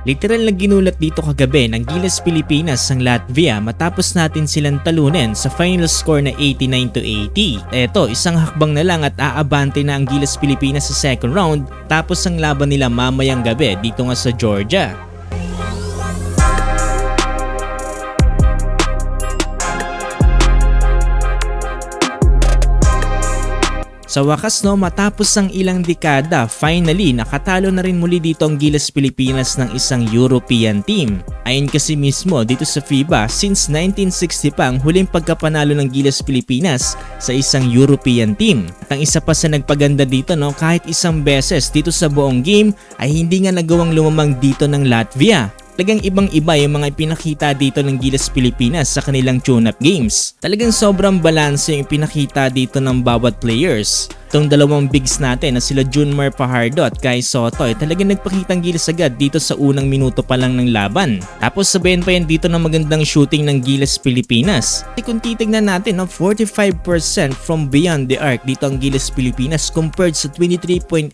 Literal na ginulat dito kagabi ng Gilas Pilipinas ang Latvia matapos natin silang talunin sa final score na 89-80. Eto, isang hakbang na lang at aabante na ang Gilas Pilipinas sa second round tapos ang laban nila mamayang gabi dito nga sa Georgia. Sa wakas matapos ang ilang dekada, finally nakatalo na rin muli dito ang Gilas Pilipinas ng isang European team. Ayon kasi mismo dito sa FIBA, since 1960 pa ang huling pagkapanalo ng Gilas Pilipinas sa isang European team. At ang isa pa sa nagpaganda dito, kahit isang beses dito sa buong game ay hindi nga nagawang lumamang dito ng Latvia. Talagang ibang-iba yung mga ipinakita dito ng Gilas Pilipinas sa kanilang tune-up games. Talagang sobrang balanse yung ipinakita dito ng bawat players. Itong dalawang bigs natin na sila Junmar Fajardo at Kai Soto ay talagang nagpakitang gilas agad dito sa unang minuto pa lang ng laban. Tapos sabayan pa yan dito ng magandang shooting ng Gilas Pilipinas. Kung titignan natin, 45% from beyond the arc dito ang Gilas Pilipinas compared sa 23.8%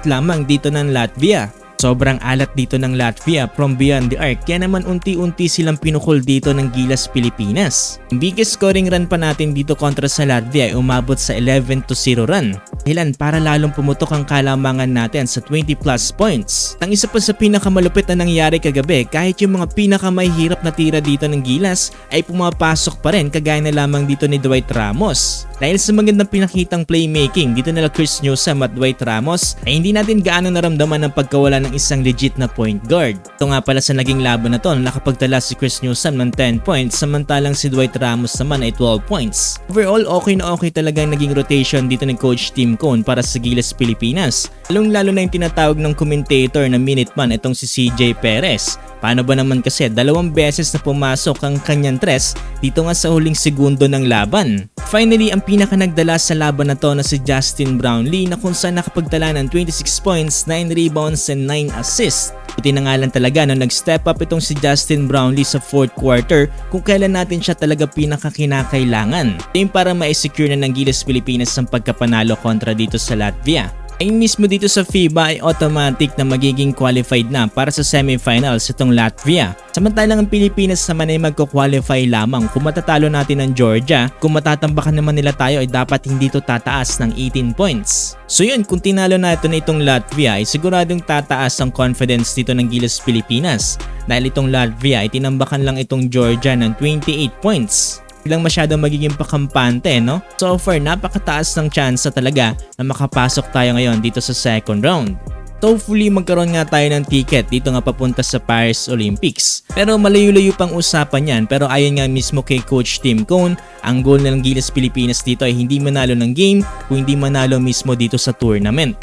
lamang dito ng Latvia. Sobrang alat dito ng Latvia from beyond the arc, kaya naman unti-unti silang pinukol dito ng Gilas Pilipinas. Ang biggest scoring run pa natin dito kontra sa Latvia ay umabot sa 11-0 run. Dahilan para lalong pumutok ang kalamangan natin sa 20 plus points. Ang isa pa sa pinakamalupit na nangyari kagabi, kahit yung mga pinakamahirap na tira dito ng Gilas ay pumapasok pa rin kagaya na lamang dito ni Dwight Ramos. Dahil sa magandang pinakitang playmaking dito nila Chris Newsome at Dwight Ramos ay hindi natin gaano naramdaman ang pagkawala ng isang legit na point guard. Ito nga pala sa naging laban na to, nakapagtala si Chris Newsome ng 10 points samantalang si Dwight Ramos naman ay 12 points. Overall, okay na okay talaga naging rotation dito ng Coach Tim Cone para sa Gilas Pilipinas. Lalo na yung tinatawag ng commentator na Minuteman itong si CJ Perez. Paano ba naman kasi 2 beses na pumasok ang kanyang tres dito nga sa huling segundo ng laban. Finally, ang pinaka nagdala sa laban na to na si Justin Brownlee na kung saan nakapagtala ng 26 points, 9 rebounds and 9 assists. Buti na nga lang talaga nag-step up itong si Justin Brownlee sa 4th quarter kung kailan natin siya talaga pinaka kinakailangan. Ito para ma-secure na ng Gilas Pilipinas ang pagkapanalo kontra dito sa Latvia. Ay mismo dito sa FIBA ay automatic na magiging qualified na para sa semifinals itong Latvia. Samantalang ang Pilipinas naman ay magko-qualify lamang kung matatalo natin ang Georgia. Kung matatambakan naman nila tayo ay dapat hindi to tataas ng 18 points. So yun, kung tinalo natin itong Latvia ay siguradong tataas ang confidence dito ng Gilas Pilipinas. Dahil itong Latvia ay tinambakan lang itong Georgia ng 28 points. Lang masyadong magiging pakampante, So far, napakataas ng chance talaga na makapasok tayo ngayon dito sa second round. So hopefully magkaroon nga tayo ng ticket dito nga papunta sa Paris Olympics. Pero malayo-layo pang usapan yan, pero ayon nga mismo kay Coach Tim Cone, ang goal ng Gilas Pilipinas dito ay hindi manalo ng game kung hindi manalo mismo dito sa tournament.